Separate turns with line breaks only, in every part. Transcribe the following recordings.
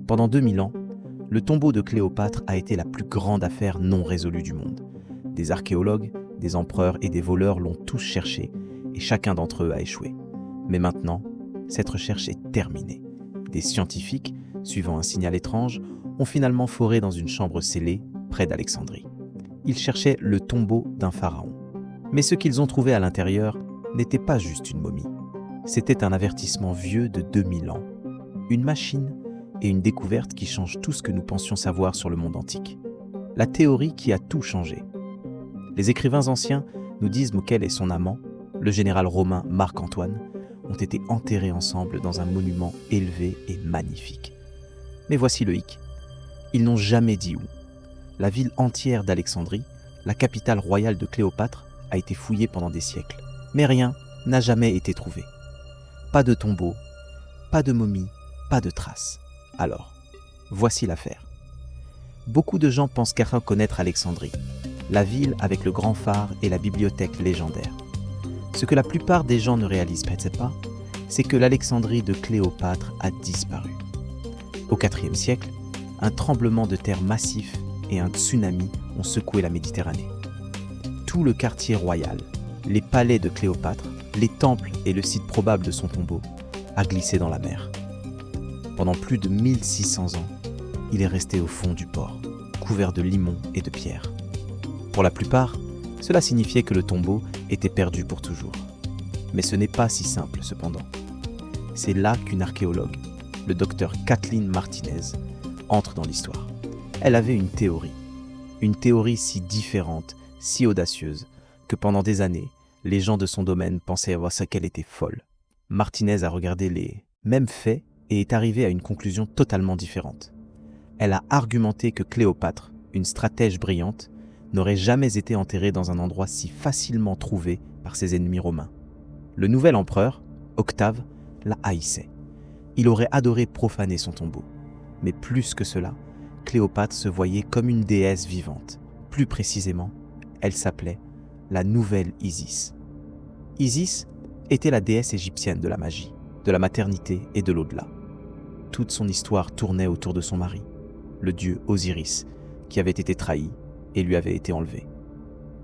Pendant 2000 ans, le tombeau de Cléopâtre a été la plus grande affaire non résolue du monde. Des archéologues, des empereurs et des voleurs l'ont tous cherché et chacun d'entre eux a échoué. Mais maintenant, cette recherche est terminée. Des scientifiques, suivant un signal étrange, ont finalement foré dans une chambre scellée près d'Alexandrie. Ils cherchaient le tombeau d'un pharaon. Mais ce qu'ils ont trouvé à l'intérieur n'était pas juste une momie. C'était un avertissement vieux de 2000 ans, une machine et une découverte qui changent tout ce que nous pensions savoir sur le monde antique. La théorie qui a tout changé. Les écrivains anciens nous disent qu'elle et son amant, le général romain Marc-Antoine, ont été enterrés ensemble dans un monument élevé et magnifique. Mais voici le hic. Ils n'ont jamais dit où. La ville entière d'Alexandrie, la capitale royale de Cléopâtre, a été fouillée pendant des siècles. Mais rien n'a jamais été trouvé. Pas de tombeau, pas de momie, pas de traces. Alors, voici l'affaire. Beaucoup de gens pensent qu'à connaître Alexandrie, la ville avec le grand phare et la bibliothèque légendaire. Ce que la plupart des gens ne réalisent peut-être pas, c'est que l'Alexandrie de Cléopâtre a disparu. Au IVe siècle, un tremblement de terre massif et un tsunami ont secoué la Méditerranée. Tout le quartier royal, les palais de Cléopâtre, les temples et le site probable de son tombeau a glissé dans la mer. Pendant plus de 1600 ans, il est resté au fond du port, couvert de limon et de pierres. Pour la plupart, cela signifiait que le tombeau était perdu pour toujours. Mais ce n'est pas si simple cependant. C'est là qu'une archéologue, le docteur Kathleen Martinez, entre dans l'histoire. Elle avait une théorie si différente, si audacieuse, que pendant des années, les gens de son domaine pensaient avoir ça qu'elle était folle. Martinez a regardé les mêmes faits et est arrivée à une conclusion totalement différente. Elle a argumenté que Cléopâtre, une stratège brillante, n'aurait jamais été enterrée dans un endroit si facilement trouvé par ses ennemis romains. Le nouvel empereur, Octave, la haïssait. Il aurait adoré profaner son tombeau. Mais plus que cela, Cléopâtre se voyait comme une déesse vivante. Plus précisément, elle s'appelait la nouvelle Isis. Isis était la déesse égyptienne de la magie, de la maternité et de l'au-delà. Toute son histoire tournait autour de son mari, le dieu Osiris, qui avait été trahi et lui avait été enlevé.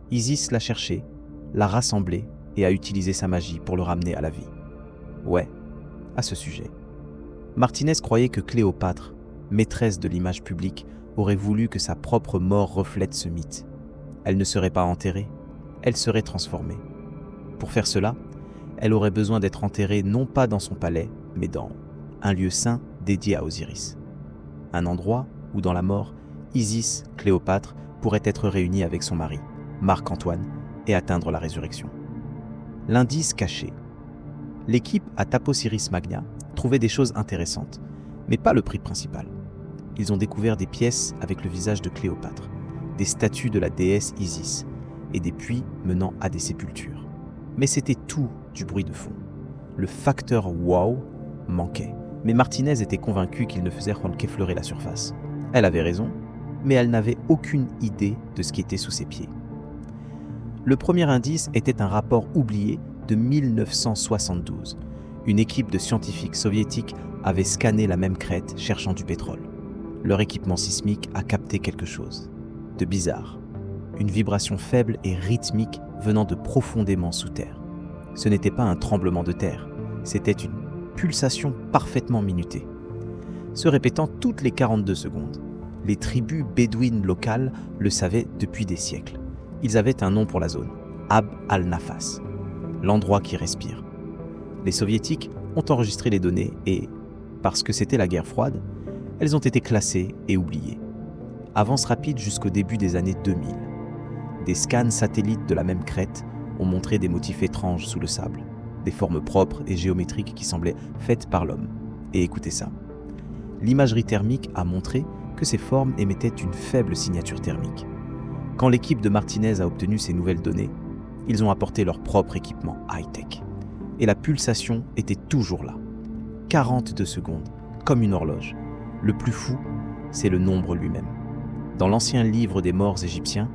Isis l'a cherché, l'a rassemblé et a utilisé sa magie pour le ramener à la vie. Ouais, à ce sujet. Martinez croyait que Cléopâtre, maîtresse de l'image publique, aurait voulu que sa propre mort reflète ce mythe. Elle ne serait pas enterrée, elle serait transformée. Pour faire cela, elle aurait besoin d'être enterrée non pas dans son palais, mais dans un lieu saint dédié à Osiris. Un endroit où, dans la mort, Isis, Cléopâtre, pourrait être réunie avec son mari, Marc-Antoine, et atteindre la résurrection. L'indice caché. L'équipe à Taposiris Magna trouvait des choses intéressantes, mais pas le prix principal. Ils ont découvert des pièces avec le visage de Cléopâtre, des statues de la déesse Isis et des puits menant à des sépultures. Mais c'était tout du bruit de fond. Le facteur wow manquait, mais Martinez était convaincue qu'il ne faisait qu'effleurer la surface. Elle avait raison, mais elle n'avait aucune idée de ce qui était sous ses pieds. Le premier indice était un rapport oublié de 1972. Une équipe de scientifiques soviétiques avait scanné la même crête cherchant du pétrole. Leur équipement sismique a capté quelque chose de bizarre. Une vibration faible et rythmique venant de profondément sous terre. Ce n'était pas un tremblement de terre, c'était une pulsation parfaitement minutée, se répétant toutes les 42 secondes. Les tribus bédouines locales le savaient depuis des siècles. Ils avaient un nom pour la zone, Ab al-Nafas, l'endroit qui respire. Les soviétiques ont enregistré les données et, parce que c'était la guerre froide, elles ont été classées et oubliées. Avance rapide jusqu'au début des années 2000. Des scans satellites de la même crête ont montré des motifs étranges sous le sable, des formes propres et géométriques qui semblaient faites par l'homme. Et écoutez ça. L'imagerie thermique a montré que ces formes émettaient une faible signature thermique. Quand l'équipe de Martinez a obtenu ces nouvelles données, ils ont apporté leur propre équipement high-tech. Et la pulsation était toujours là. 42 secondes, comme une horloge. Le plus fou, c'est le nombre lui-même. Dans l'ancien livre des morts égyptiens,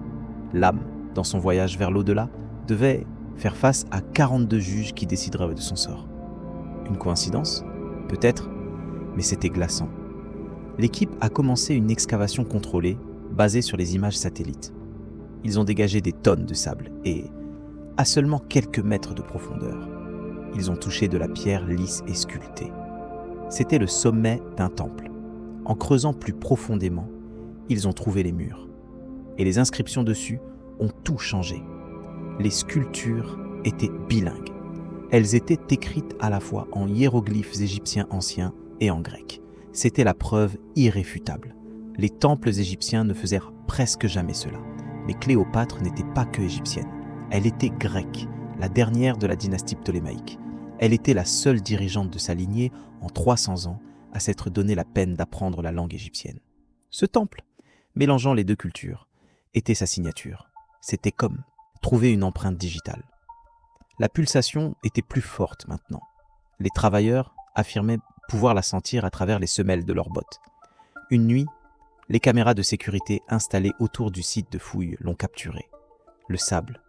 l'âme, dans son voyage vers l'au-delà, devait faire face à 42 juges qui décideraient de son sort. Une coïncidence ? Peut-être, mais c'était glaçant. L'équipe a commencé une excavation contrôlée basée sur les images satellites. Ils ont dégagé des tonnes de sable et, à seulement quelques mètres de profondeur, ils ont touché de la pierre lisse et sculptée. C'était le sommet d'un temple. En creusant plus profondément, ils ont trouvé les murs. Et les inscriptions dessus ont tout changé. Les sculptures étaient bilingues. Elles étaient écrites à la fois en hiéroglyphes égyptiens anciens et en grec. C'était la preuve irréfutable. Les temples égyptiens ne faisaient presque jamais cela. Mais Cléopâtre n'était pas que égyptienne. Elle était grecque, la dernière de la dynastie ptolémaïque. Elle était la seule dirigeante de sa lignée en 300 ans à s'être donné la peine d'apprendre la langue égyptienne. Ce temple, mélangeant les deux cultures, était sa signature. C'était comme trouver une empreinte digitale. La pulsation était plus forte maintenant. Les travailleurs affirmaient pouvoir la sentir à travers les semelles de leurs bottes. Une nuit, les caméras de sécurité installées autour du site de fouille l'ont capturé. Le sable,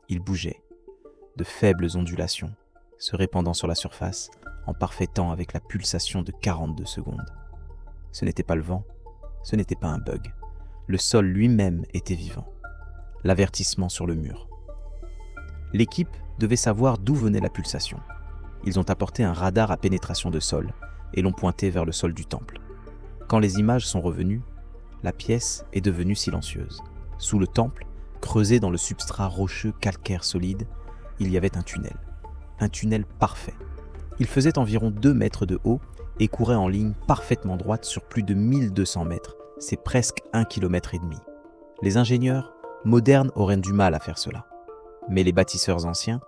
il bougeait, de faibles ondulations, se répandant sur la surface en parfait temps avec la pulsation de 42 secondes. Ce n'était pas le vent, ce n'était pas un bug. Le sol lui-même était vivant. L'avertissement sur le mur. L'équipe devait savoir d'où venait la pulsation. Ils ont apporté un radar à pénétration de sol et l'ont pointé vers le sol du temple. Quand les images sont revenues, la pièce est devenue silencieuse. Sous le temple, creusé dans le substrat rocheux calcaire solide, il y avait un tunnel parfait. Il faisait environ 2 mètres de haut et courait en ligne parfaitement droite sur plus de 1200 mètres. C'est presque 1,5 km. Les ingénieurs modernes auraient du mal à faire cela. Mais les bâtisseurs anciens,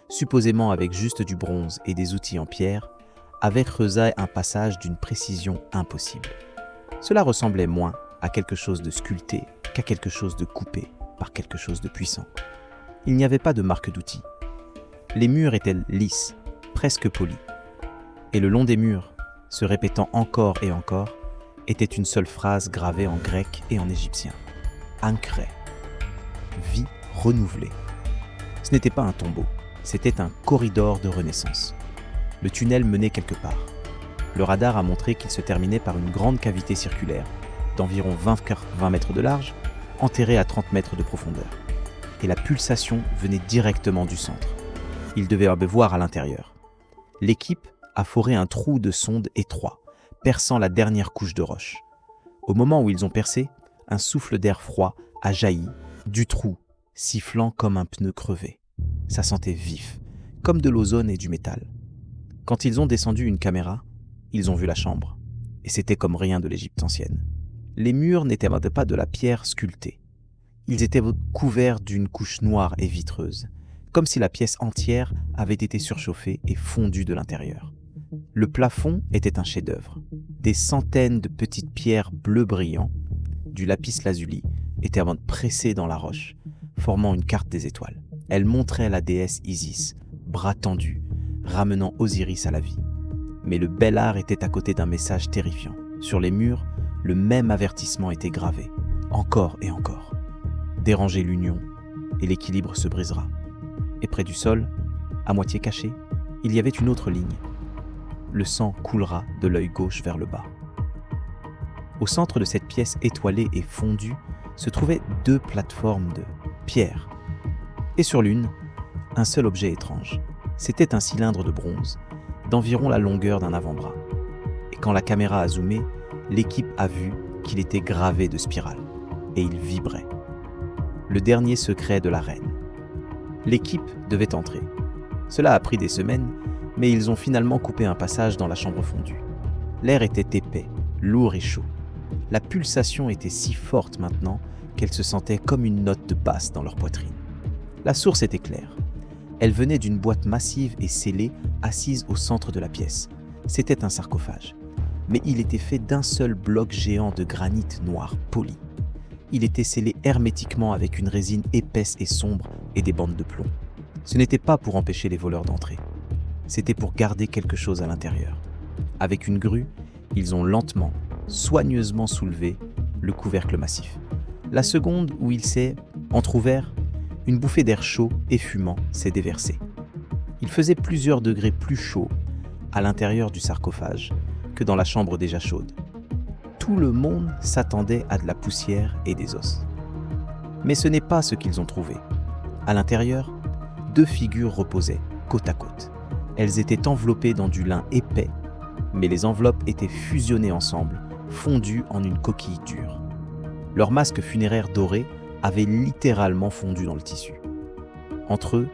supposément avec juste du bronze et des outils en pierre, avaient creusé un passage d'une précision impossible. Cela ressemblait moins à quelque chose de sculpté qu'à quelque chose de coupé par quelque chose de puissant. Il n'y avait pas de marque d'outils. Les murs étaient lisses, presque polis. Et le long des murs, se répétant encore et encore, était une seule phrase gravée en grec et en égyptien. Ankre. Vie renouvelée. Ce n'était pas un tombeau, c'était un corridor de renaissance. Le tunnel menait quelque part. Le radar a montré qu'il se terminait par une grande cavité circulaire, d'environ 20 mètres de large, enterrée à 30 mètres de profondeur. Et la pulsation venait directement du centre. Ils devaient voir à l'intérieur. L'équipe a foré un trou de sonde étroit, perçant la dernière couche de roche. Au moment où ils ont percé, un souffle d'air froid a jailli du trou, sifflant comme un pneu crevé. Ça sentait vif, comme de l'ozone et du métal. Quand ils ont descendu une caméra, ils ont vu la chambre. Et c'était comme rien de l'Égypte ancienne. Les murs n'étaient pas de la pierre sculptée. Ils étaient couverts d'une couche noire et vitreuse, comme si la pièce entière avait été surchauffée et fondue de l'intérieur. Le plafond était un chef-d'œuvre. Des centaines de petites pierres bleu brillant, du lapis lazuli, étaient pressées dans la roche, formant une carte des étoiles. Elle montrait la déesse Isis, bras tendus, ramenant Osiris à la vie. Mais le bel art était à côté d'un message terrifiant. Sur les murs, le même avertissement était gravé, encore et encore. Dérangez l'union, et l'équilibre se brisera. Et près du sol, à moitié caché, il y avait une autre ligne. Le sang coulera de l'œil gauche vers le bas. Au centre de cette pièce étoilée et fondue se trouvaient 2 plateformes de pierre. Et sur l'une, un seul objet étrange. C'était un cylindre de bronze, d'environ la longueur d'un avant-bras. Et quand la caméra a zoomé, l'équipe a vu qu'il était gravé de spirales. Et il vibrait. Le dernier secret de la reine. L'équipe devait entrer. Cela a pris des semaines, mais ils ont finalement coupé un passage dans la chambre fondue. L'air était épais, lourd et chaud. La pulsation était si forte maintenant qu'elle se sentait comme une note de basse dans leur poitrine. La source était claire. Elle venait d'une boîte massive et scellée assise au centre de la pièce. C'était un sarcophage, mais il était fait d'un seul bloc géant de granit noir poli. Il était scellé hermétiquement avec une résine épaisse et sombre et des bandes de plomb. Ce n'était pas pour empêcher les voleurs d'entrer. C'était pour garder quelque chose à l'intérieur. Avec une grue, ils ont lentement, soigneusement soulevé le couvercle massif. La seconde où il s'est entrouvert, une bouffée d'air chaud et fumant s'est déversée. Il faisait plusieurs degrés plus chaud à l'intérieur du sarcophage que dans la chambre déjà chaude. Tout le monde s'attendait à de la poussière et des os. Mais ce n'est pas ce qu'ils ont trouvé. À l'intérieur, 2 figures reposaient, côte à côte. Elles étaient enveloppées dans du lin épais, mais les enveloppes étaient fusionnées ensemble, fondues en une coquille dure. Leurs masques funéraires dorés avaient littéralement fondu dans le tissu. Entre eux,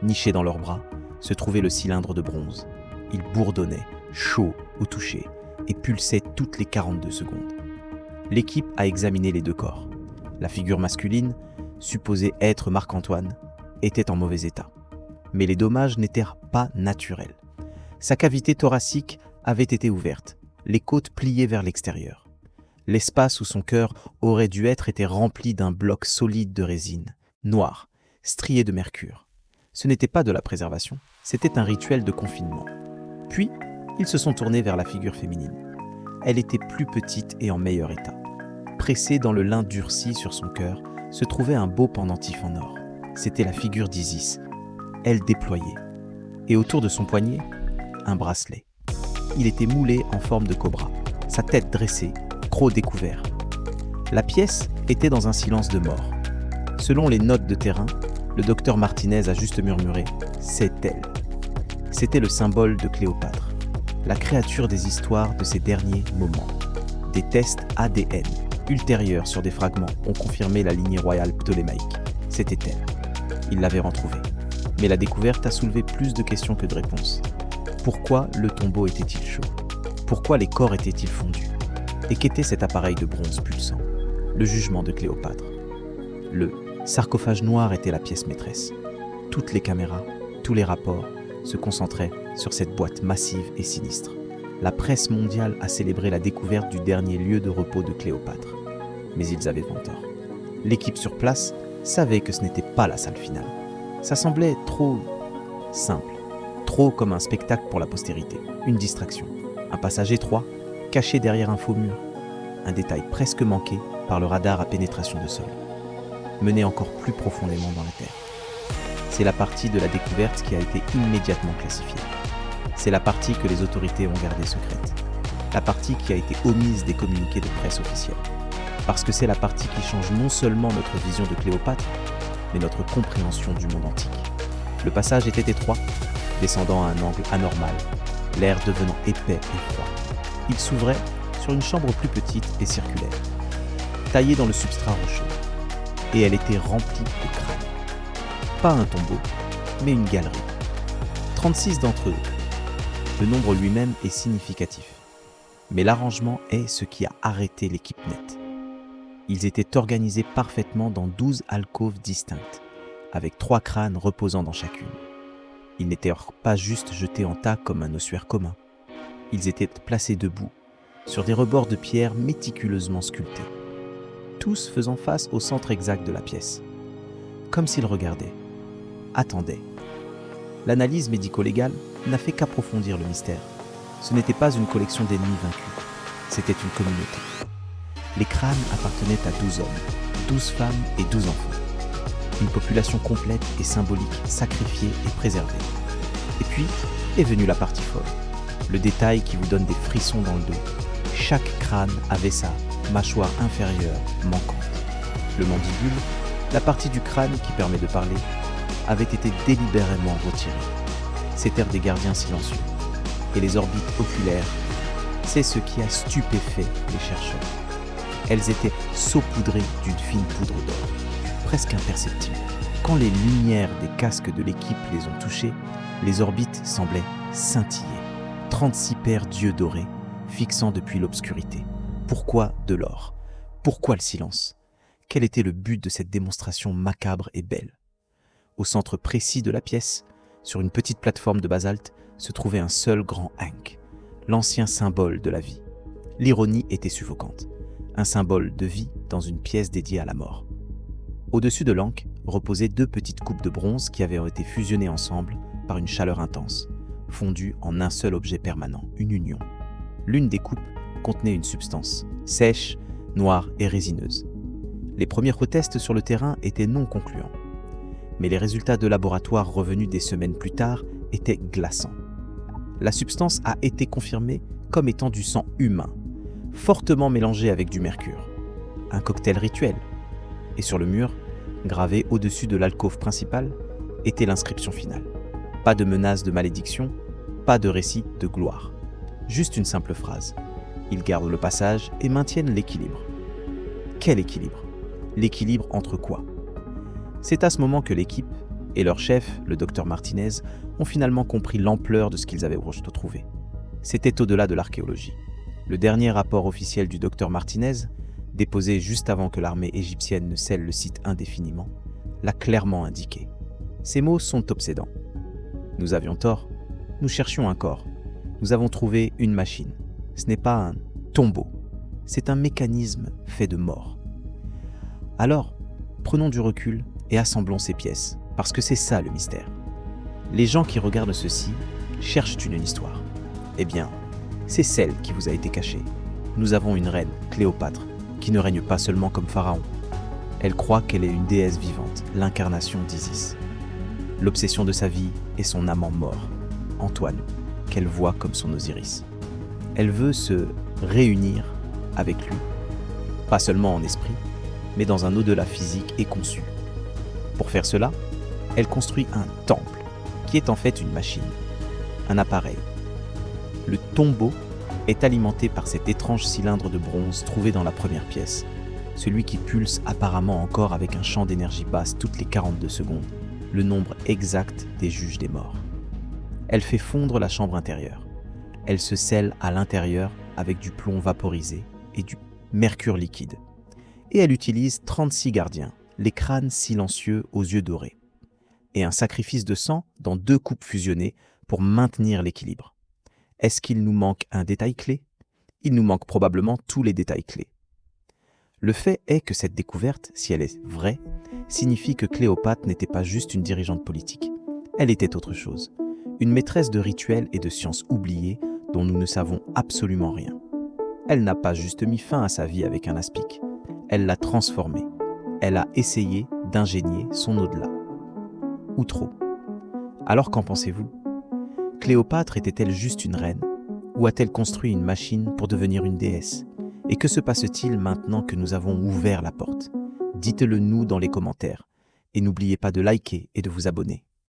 nichés dans leurs bras, se trouvait le cylindre de bronze. Il bourdonnait, chaud au toucher, et pulsait toutes les 42 secondes. L'équipe a examiné les 2 corps. La figure masculine, supposée être Marc-Antoine, était en mauvais état. Mais les dommages n'étaient pas naturels. Sa cavité thoracique avait été ouverte, les côtes pliées vers l'extérieur. L'espace où son cœur aurait dû être était rempli d'un bloc solide de résine, noir, strié de mercure. Ce n'était pas de la préservation, c'était un rituel de confinement. Puis, ils se sont tournés vers la figure féminine. Elle était plus petite et en meilleur état. Pressée dans le lin durci sur son cœur, se trouvait un beau pendentif en or. C'était la figure d'Isis. Elle déployait. Et autour de son poignet, un bracelet. Il était moulé en forme de cobra, sa tête dressée, croc découvert. La pièce était dans un silence de mort. Selon les notes de terrain, le docteur Martinez a juste murmuré « c'est elle ». C'était le symbole de Cléopâtre, la créature des histoires de ses derniers moments. Des tests ADN ultérieurs sur des fragments ont confirmé la lignée royale ptolémaïque. C'était elle. Il l'avait retrouvée. Mais la découverte a soulevé plus de questions que de réponses. Pourquoi le tombeau était-il chaud ? Pourquoi les corps étaient-ils fondus ? Et qu'était cet appareil de bronze pulsant ? Le jugement de Cléopâtre. Le sarcophage noir était la pièce maîtresse. Toutes les caméras, tous les rapports se concentraient sur cette boîte massive et sinistre. La presse mondiale a célébré la découverte du dernier lieu de repos de Cléopâtre. Mais ils avaient bon tort. L'équipe sur place savait que ce n'était pas la salle finale. Ça semblait trop simple, trop comme un spectacle pour la postérité, une distraction, un passage étroit, caché derrière un faux mur, un détail presque manqué par le radar à pénétration de sol, mené encore plus profondément dans la terre. C'est la partie de la découverte qui a été immédiatement classifiée. C'est la partie que les autorités ont gardée secrète. La partie qui a été omise des communiqués de presse officiels. Parce que c'est la partie qui change non seulement notre vision de Cléopâtre, mais notre compréhension du monde antique. Le passage était étroit, descendant à un angle anormal, l'air devenant épais et froid. Il s'ouvrait sur une chambre plus petite et circulaire, taillée dans le substrat rocheux, et elle était remplie de crânes. Pas un tombeau, mais une galerie. 36 d'entre eux. Le nombre lui-même est significatif. Mais l'arrangement est ce qui a arrêté l'équipe net. Ils étaient organisés parfaitement dans 12 alcôves distinctes, avec 3 crânes reposant dans chacune. Ils n'étaient pas juste jetés en tas comme un ossuaire commun. Ils étaient placés debout, sur des rebords de pierre méticuleusement sculptés, tous faisant face au centre exact de la pièce, comme s'ils regardaient, attendaient. L'analyse médico-légale n'a fait qu'approfondir le mystère. Ce n'était pas une collection d'ennemis vaincus, c'était une communauté. Les crânes appartenaient à 12 hommes, 12 femmes et 12 enfants. Une population complète et symbolique, sacrifiée et préservée. Et puis est venue la partie folle, le détail qui vous donne des frissons dans le dos. Chaque crâne avait sa mâchoire inférieure manquante. Le mandibule, la partie du crâne qui permet de parler, avait été délibérément retirée. C'étaient des gardiens silencieux. Et les orbites oculaires, c'est ce qui a stupéfait les chercheurs. Elles étaient saupoudrées d'une fine poudre d'or, presque imperceptible. Quand les lumières des casques de l'équipe les ont touchées, les orbites semblaient scintiller. 36 paires d'yeux dorés, fixant depuis l'obscurité. Pourquoi de l'or ? Pourquoi le silence ? Quel était le but de cette démonstration macabre et belle ? Au centre précis de la pièce, sur une petite plateforme de basalte, se trouvait un seul grand ankh, l'ancien symbole de la vie. L'ironie était suffocante. Un symbole de vie dans une pièce dédiée à la mort. Au-dessus de l'ankh reposaient 2 petites coupes de bronze qui avaient été fusionnées ensemble par une chaleur intense, fondues en un seul objet permanent, une union. L'une des coupes contenait une substance, sèche, noire et résineuse. Les premiers tests sur le terrain étaient non concluants. Mais les résultats de laboratoire revenus des semaines plus tard étaient glaçants. La substance a été confirmée comme étant du sang humain, fortement mélangé avec du mercure. Un cocktail rituel. Et sur le mur, gravé au-dessus de l'alcôve principale, était l'inscription finale. Pas de menace de malédiction, pas de récit de gloire. Juste une simple phrase. Ils gardent le passage et maintiennent l'équilibre. Quel équilibre? L'équilibre entre quoi? C'est à ce moment que l'équipe et leur chef, le docteur Martinez, ont finalement compris l'ampleur de ce qu'ils avaient retrouvé. C'était au-delà de l'archéologie. Le dernier rapport officiel du docteur Martinez, déposé juste avant que l'armée égyptienne ne scelle le site indéfiniment, l'a clairement indiqué. Ces mots sont obsédants. Nous avions tort, nous cherchions un corps. Nous avons trouvé une machine. Ce n'est pas un tombeau, c'est un mécanisme fait de mort. Alors, prenons du recul et assemblons ces pièces, parce que c'est ça le mystère. Les gens qui regardent ceci cherchent une histoire. Eh bien, c'est celle qui vous a été cachée. Nous avons une reine, Cléopâtre, qui ne règne pas seulement comme pharaon. Elle croit qu'elle est une déesse vivante, l'incarnation d'Isis. L'obsession de sa vie est son amant mort, Antoine, qu'elle voit comme son Osiris. Elle veut se réunir avec lui, pas seulement en esprit, mais dans un au-delà physique et conçu. Pour faire cela, elle construit un temple, qui est en fait une machine, un appareil. Le tombeau est alimenté par cet étrange cylindre de bronze trouvé dans la première pièce, celui qui pulse apparemment encore avec un champ d'énergie basse toutes les 42 secondes, le nombre exact des juges des morts. Elle fait fondre la chambre intérieure. Elle se scelle à l'intérieur avec du plomb vaporisé et du mercure liquide. Et elle utilise 36 gardiens, les crânes silencieux aux yeux dorés, et un sacrifice de sang dans 2 coupes fusionnées pour maintenir l'équilibre. Est-ce qu'il nous manque un détail clé? Il nous manque probablement tous les détails clés. Le fait est que cette découverte, si elle est vraie, signifie que Cléopâtre n'était pas juste une dirigeante politique. Elle était autre chose, une maîtresse de rituels et de sciences oubliées dont nous ne savons absolument rien. Elle n'a pas juste mis fin à sa vie avec un aspic, elle l'a transformée. Elle a essayé d'ingénier son au-delà. Ou trop. Alors qu'en pensez-vous? Cléopâtre était-elle juste une reine? Ou a-t-elle construit une machine pour devenir une déesse? Et que se passe-t-il maintenant que nous avons ouvert la porte? Dites-le nous dans les commentaires. Et n'oubliez pas de liker et de vous abonner.